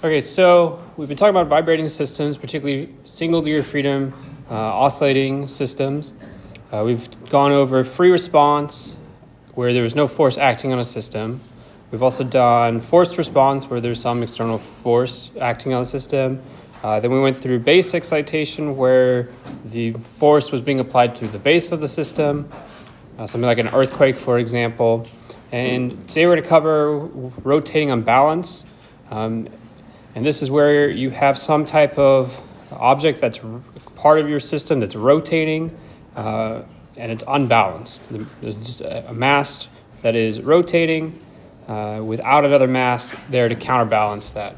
Okay, so we've been talking about vibrating systems, particularly single degree of freedom oscillating systems. We've gone over free response, where there was no force acting on a system. We've also done forced response, where there's some external force acting on the system. Then we went through base excitation, where the force was being applied to the base of the system, something like an earthquake, for example. And today we're going to cover rotating unbalance. And this is where you have some type of object that's part of your system that's rotating, and it's unbalanced. There's just a mass that is rotating without another mass there to counterbalance that.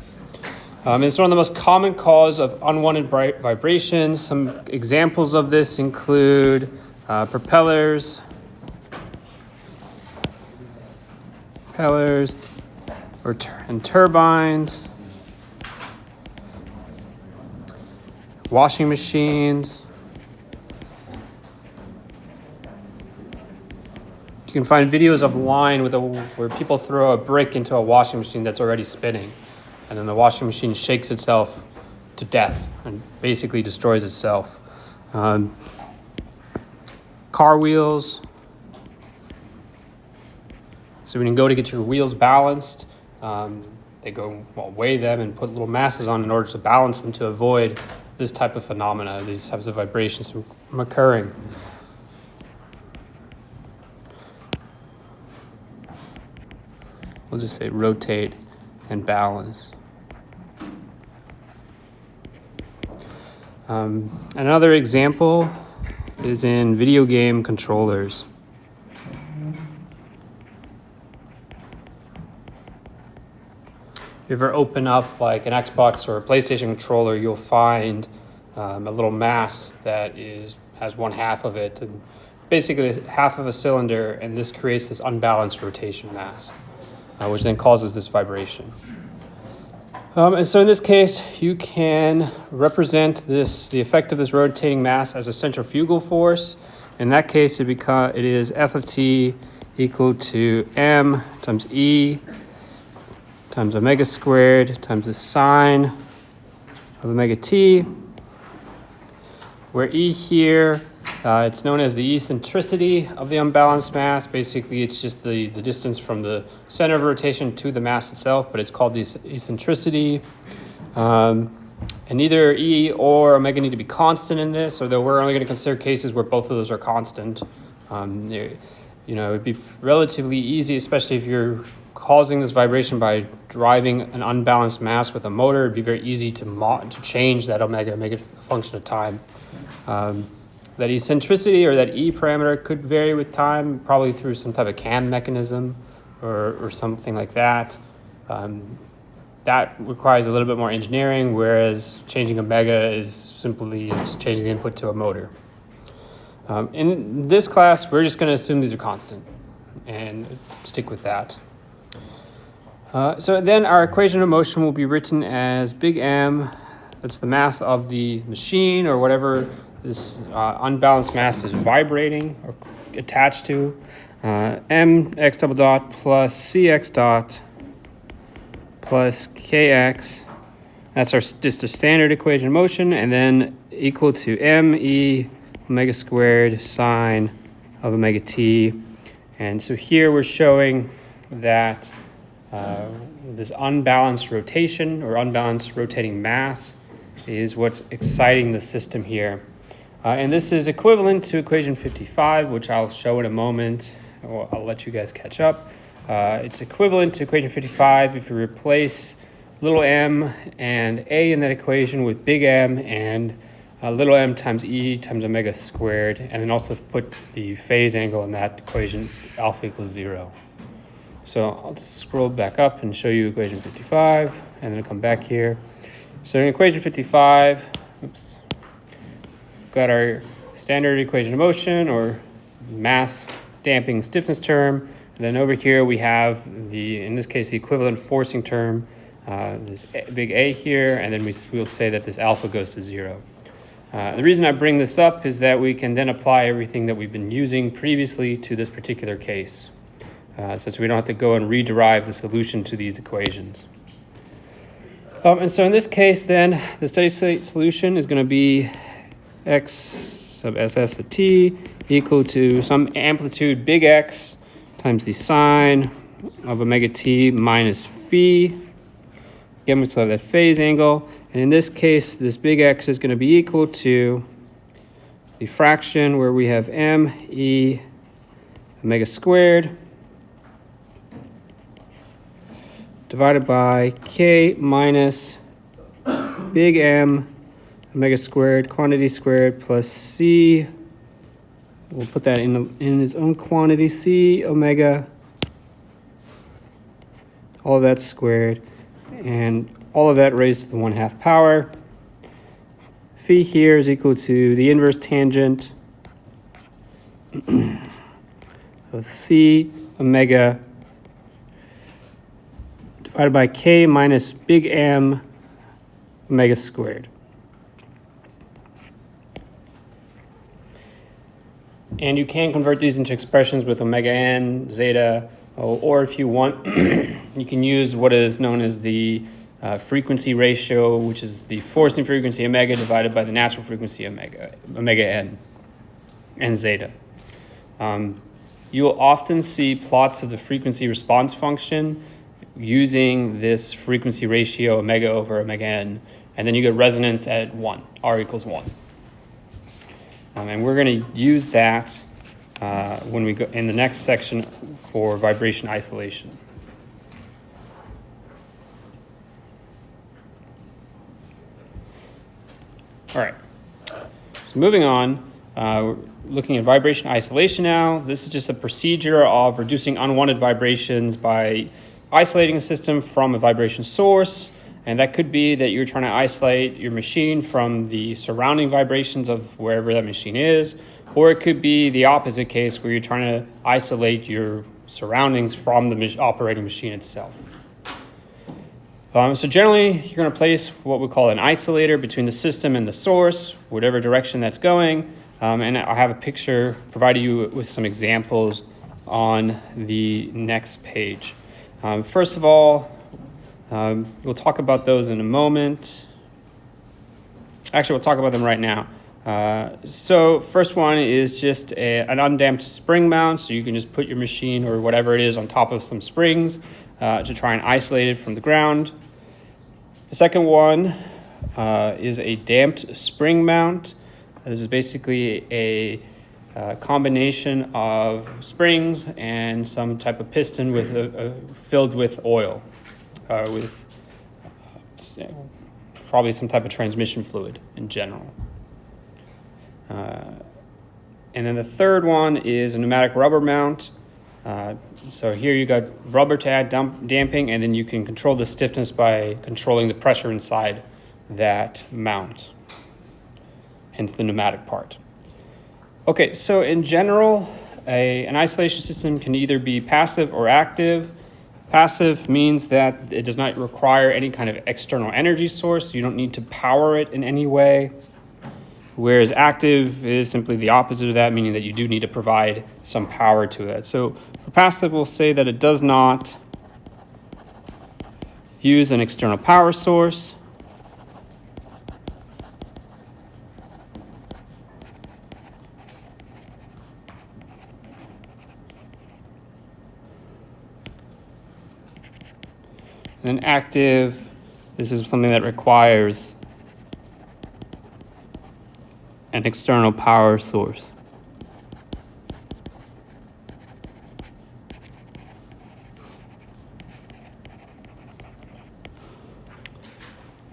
It's one of the most common cause of unwanted vibrations. Some examples of this include propellers, and turbines, washing machines. You can find videos of wine where people throw a brick into a washing machine that's already spinning, and then the washing machine shakes itself to death and basically destroys itself. Car wheels. So when you go to get your wheels balanced, they go weigh them and put little masses on in order to balance them to avoid this type of phenomena, these types of vibrations from occurring. We'll just say rotate and balance. Another example is in video game controllers. If you ever open up like an Xbox or a PlayStation controller, you'll find a little mass that has one half of it, and basically half of a cylinder, and this creates this unbalanced rotation mass, which then causes this vibration. And so in this case, you can represent the effect of this rotating mass as a centrifugal force. In that case, it is F of t equal to m times E times omega squared times the sine of omega t, where E here, it's known as the eccentricity of the unbalanced mass. Basically, it's just the distance from the center of rotation to the mass itself, but it's called the eccentricity. And neither E or omega need to be constant in this, although we're only going to consider cases where both of those are constant. It would be relatively easy, especially if you're causing this vibration by driving an unbalanced mass with a motor. It'd be very easy to change that omega, make it a function of time. That eccentricity or that E parameter could vary with time, probably through some type of CAM mechanism or something like that. That requires a little bit more engineering, whereas changing omega is simply just changing the input to a motor. In this class, we're just going to assume these are constant and stick with that. So then our equation of motion will be written as big M, that's the mass of the machine or whatever this unbalanced mass is vibrating or attached to, mx double dot plus cx dot plus kx. That's just a standard equation of motion, and then equal to me omega squared sine of omega t. And so here we're showing that this unbalanced rotation or unbalanced rotating mass is what's exciting the system here. And this is equivalent to equation 55, which I'll show in a moment. I'll let you guys catch up. It's equivalent to equation 55 if you replace little m and a in that equation with big M and little m times E times omega squared, and then also put the phase angle in that equation, alpha equals 0. So I'll just scroll back up and show you equation 55, and then I'll come back here. So in equation 55, we've got our standard equation of motion or mass damping stiffness term. And then over here we have in this case, the equivalent forcing term. There's big A here, and then we'll say that this alpha goes to 0. The reason I bring this up is that we can then apply everything that we've been using previously to this particular case. So we don't have to go and rederive the solution to these equations. And so in this case, then, the steady state solution is going to be x sub ss of t equal to some amplitude big X times the sine of omega t minus phi. Again, we still have that phase angle. And in this case, this big X is going to be equal to the fraction where we have m e omega squared divided by k minus big M omega squared, quantity squared, plus c. We'll put that in its own quantity, c omega, all of that squared, and all of that raised to the 1/2 power. Phi here is equal to the inverse tangent of c omega divided by k minus big M omega squared. And you can convert these into expressions with omega n, zeta, or if you want, you can use what is known as the frequency ratio, which is the forcing frequency omega divided by the natural frequency omega n, and zeta. You will often see plots of the frequency response function using this frequency ratio omega over omega n, and then you get resonance at 1, r equals 1. And we're going to use that when we go in the next section for vibration isolation. All right, so moving on, we're looking at vibration isolation now. This is just a procedure of reducing unwanted vibrations by isolating a system from a vibration source. And that could be that you're trying to isolate your machine from the surrounding vibrations of wherever that machine is, or it could be the opposite case where you're trying to isolate your surroundings from the operating machine itself. So generally, you're going to place what we call an isolator between the system and the source, whatever direction that's going. And I have a picture provided you with some examples on the next page. First of all, we'll talk about those in a moment. Actually, we'll talk about them right now. So first one is just an undamped spring mount. So you can just put your machine or whatever it is on top of some springs to try and isolate it from the ground. The second one is a damped spring mount. This is basically a combination of springs and some type of piston with filled with oil. With probably some type of transmission fluid in general. And then the third one is a pneumatic rubber mount. So here you got rubber to add damping, and then you can control the stiffness by controlling the pressure inside that mount, hence the pneumatic part. Okay, so in general, an isolation system can either be passive or active. Passive means that it does not require any kind of external energy source. You don't need to power it in any way. Whereas active is simply the opposite of that, meaning that you do need to provide some power to it. So for passive, we'll say that it does not use an external power source. And active, this is something that requires an external power source.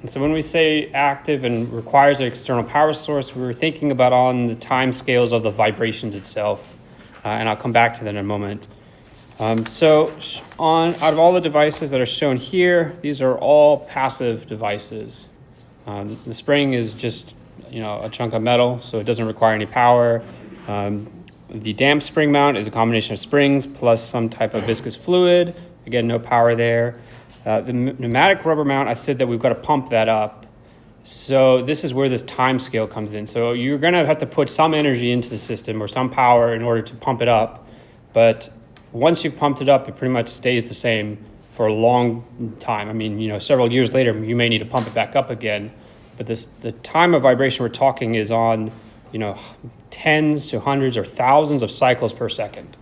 And so when we say active and requires an external power source, we're thinking about on the time scales of the vibrations itself. And I'll come back to that in a moment. So out of all the devices that are shown here, these are all passive devices. The spring is just a chunk of metal, so it doesn't require any power. The damped spring mount is a combination of springs plus some type of viscous fluid. Again, no power there. The pneumatic rubber mount, I said that we've got to pump that up. So this is where this time scale comes in. So you're going to have to put some energy into the system or some power in order to pump it up. But once you've pumped it up, it pretty much stays the same for a long time. I mean, several years later, you may need to pump it back up again. But the time of vibration we're talking is on, tens to hundreds or thousands of cycles per second.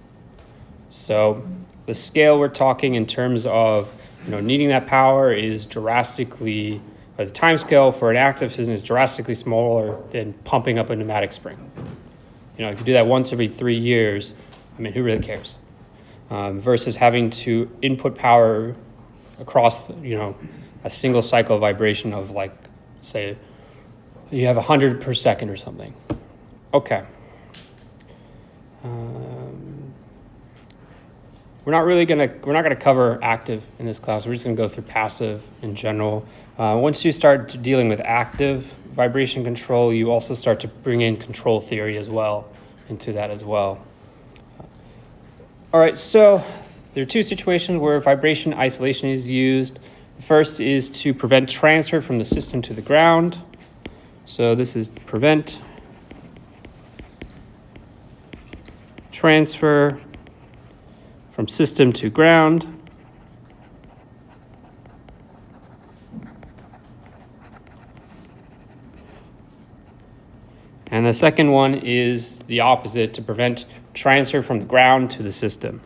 So the scale we're talking in terms of, needing that power is drastically, or the time scale for an active system is drastically smaller than pumping up a pneumatic spring. If you do that once every 3 years, I mean, who really cares? Versus having to input power across, a single cycle of vibration of, like, say, you have 100 per second or something. Okay. We're not gonna cover active in this class. We're just gonna go through passive in general. Once you start dealing with active vibration control, you also start to bring in control theory as well into that as well. All right, so there are two situations where vibration isolation is used. The first is to prevent transfer from the system to the ground. So this is prevent transfer from system to ground. And the second one is the opposite, to prevent transfer from the ground to the system.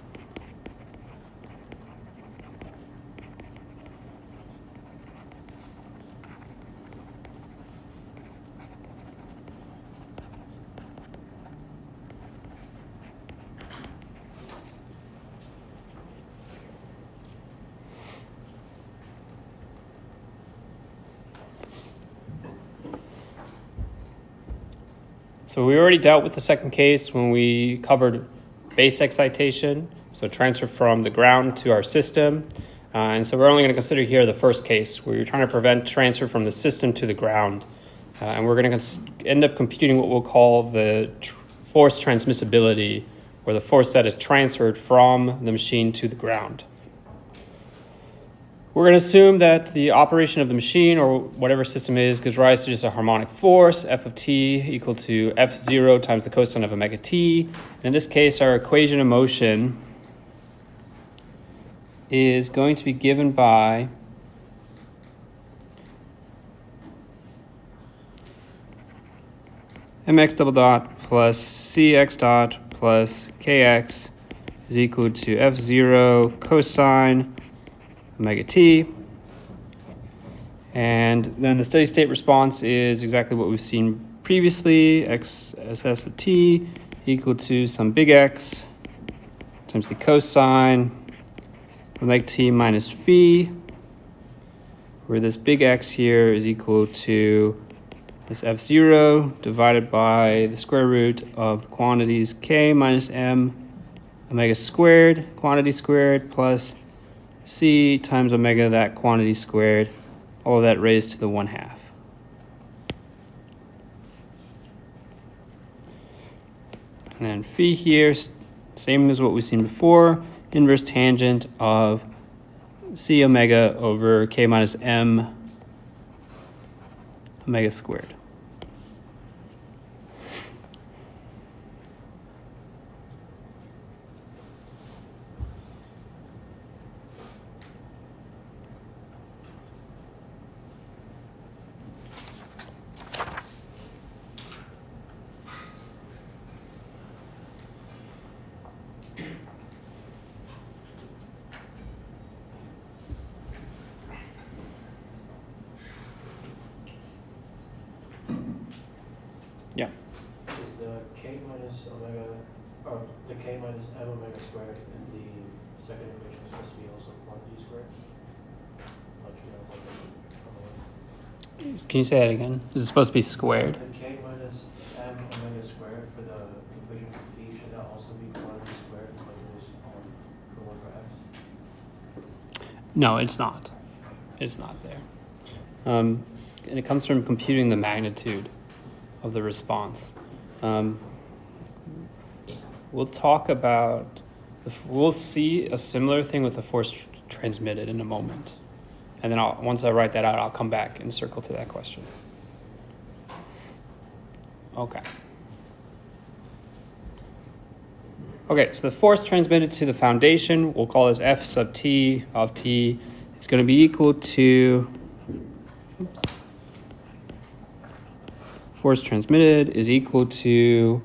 So we already dealt with the second case when we covered base excitation, so transfer from the ground to our system. And so we're only going to consider here the first case where you're trying to prevent transfer from the system to the ground. And we're going to end up computing what we'll call the force transmissibility, or the force that is transferred from the machine to the ground. We're going to assume that the operation of the machine or whatever system is gives rise to just a harmonic force, f of t equal to f0 times the cosine of omega t. And in this case, our equation of motion is going to be given by mx double dot plus cx dot plus kx is equal to f0 cosine omega t. And then the steady state response is exactly what we've seen previously, xss of t equal to some big X times the cosine omega t minus phi, where this big X here is equal to this f0 divided by the square root of quantities k minus m omega squared, quantity squared, plus c times omega that quantity squared, all of that raised to the 1/2. And then phi here, same as what we've seen before, inverse tangent of c omega over k minus m omega squared. Yeah. Is the k minus omega, or the k minus m omega squared in the second equation supposed to be also quantity squared? Can you say that again? Is it supposed to be squared? The k minus m omega squared for the equation for phi, should that also be quantity squared like it is on the one for x? No, it's not. It's not there. And it comes from computing the magnitude of the response. We'll talk about, we'll see a similar thing with the force transmitted in a moment. And then once I write that out, I'll come back and circle to that question. Okay. Okay, so the force transmitted to the foundation, we'll call this F sub T of T, is going to be equal to, force transmitted is equal to,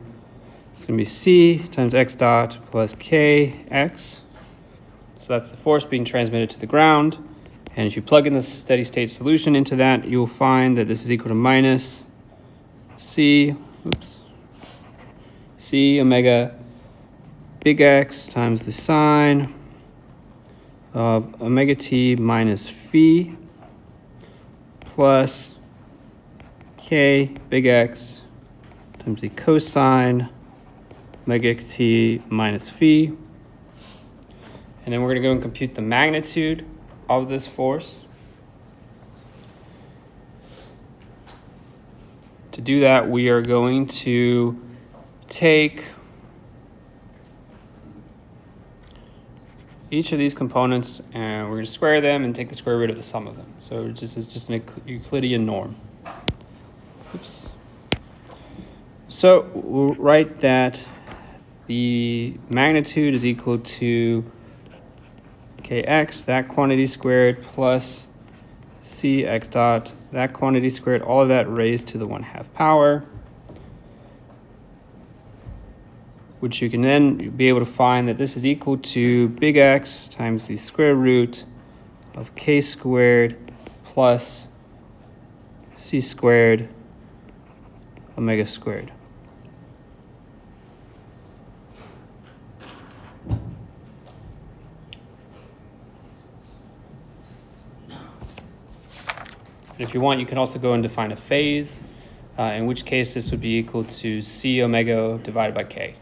it's going to be C times X dot plus KX. So that's the force being transmitted to the ground. And if you plug in the steady state solution into that, you'll find that this is equal to minus C omega big X times the sine of omega T minus phi plus K big X times the cosine omega T minus phi. And then we're going to go and compute the magnitude of this force. To do that, we are going to take each of these components and we're going to square them and take the square root of the sum of them. So it's just an Euclidean norm. Oops. So we'll write that the magnitude is equal to Kx, that quantity squared, plus Cx dot, that quantity squared, all of that raised to the 1/2 power, which you can then be able to find that this is equal to big X times the square root of K squared plus C squared omega squared. And if you want, you can also go and define a phase, in which case this would be equal to C omega divided by K.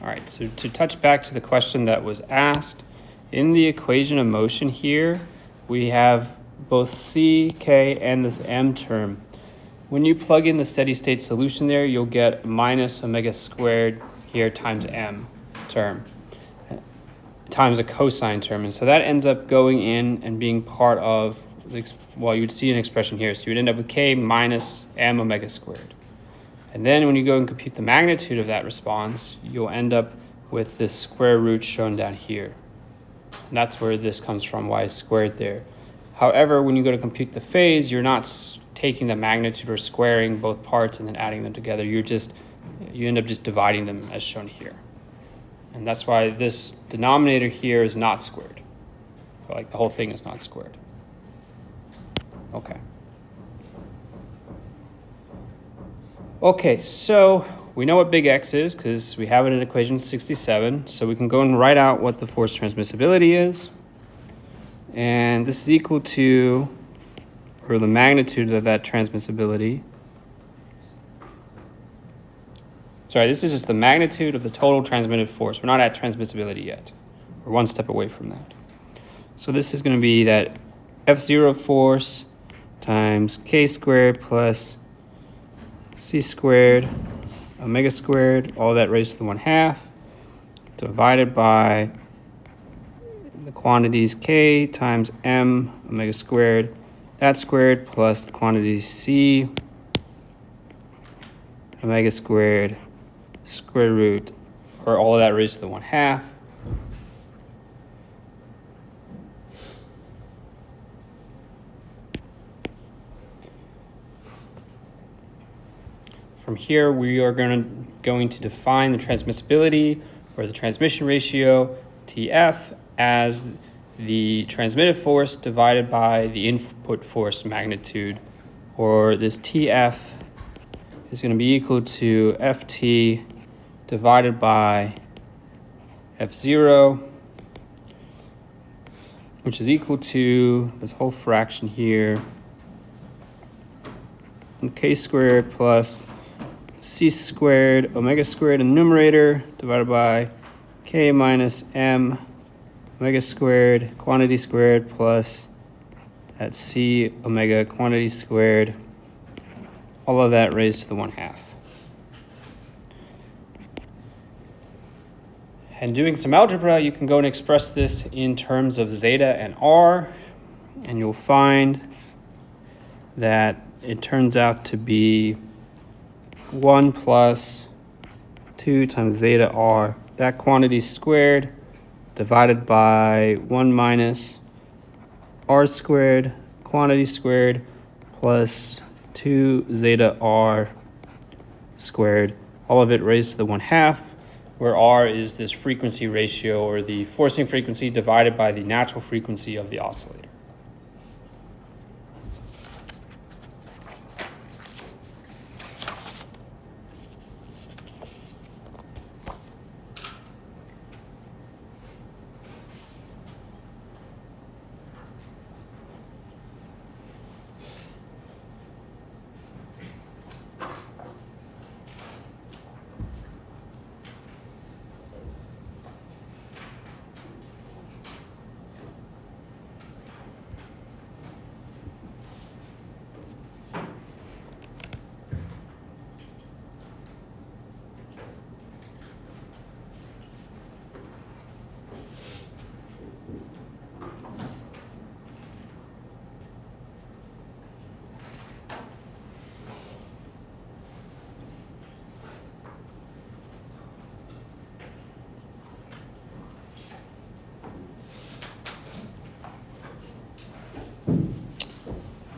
All right, so to touch back to the question that was asked, in the equation of motion here, we have both C, K, and this M term. When you plug in the steady state solution there, you'll get minus omega squared here times M term times a cosine term. And so that ends up going in and being part of, well, you would see an expression here. So you would end up with K minus M omega squared. And then when you go and compute the magnitude of that response, you'll end up with this square root shown down here. And that's where this comes from, y squared there. However, when you go to compute the phase, you're not taking the magnitude or squaring both parts and then adding them together. You end up just dividing them as shown here. And that's why this denominator here is not squared. So like the whole thing is not squared. Okay. Okay, so we know what big X is because we have it in equation 67. So we can go and write out what the force transmissibility is. And this is equal to, or the magnitude of that transmissibility. Sorry, this is just the magnitude of the total transmitted force. We're not at transmissibility yet. We're one step away from that. So this is going to be that F0 force times K squared plus C squared omega squared, all that raised to the 1/2, divided by the quantities K times M omega squared, that squared, plus the quantity C omega squared square root, or all of that raised to the 1/2. From here, we are going to define the transmissibility or the transmission ratio, TF, as the transmitted force divided by the input force magnitude, or this TF is going to be equal to FT divided by F0, which is equal to this whole fraction here, K squared plus C squared omega squared in the numerator divided by K minus M omega squared quantity squared plus at C omega quantity squared, all of that raised to the 1/2. And doing some algebra, you can go and express this in terms of zeta and R, and you'll find that it turns out to be 1 plus 2 times zeta r, that quantity squared, divided by 1 minus r squared, quantity squared, plus 2 zeta r squared, all of it raised to the 1/2, where r is this frequency ratio, or the forcing frequency divided by the natural frequency of the oscillator.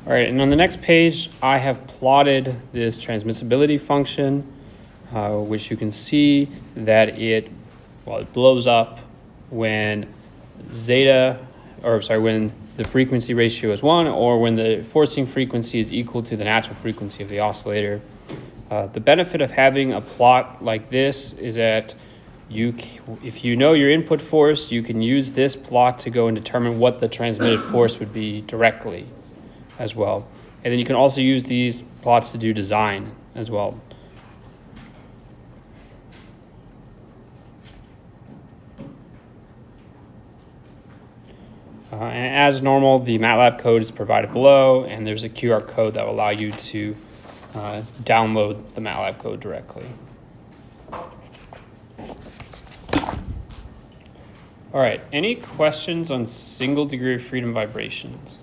All right, and on the next page, I have plotted this transmissibility function, which you can see that it blows up when when the frequency ratio is 1, or when the forcing frequency is equal to the natural frequency of the oscillator. The benefit of having a plot like this is that if you know your input force, you can use this plot to go and determine what the transmitted force would be directly as well. And then you can also use these plots to do design as well. And as normal, the MATLAB code is provided below, and there's a QR code that will allow you to download the MATLAB code directly. All right, any questions on single degree of freedom vibrations?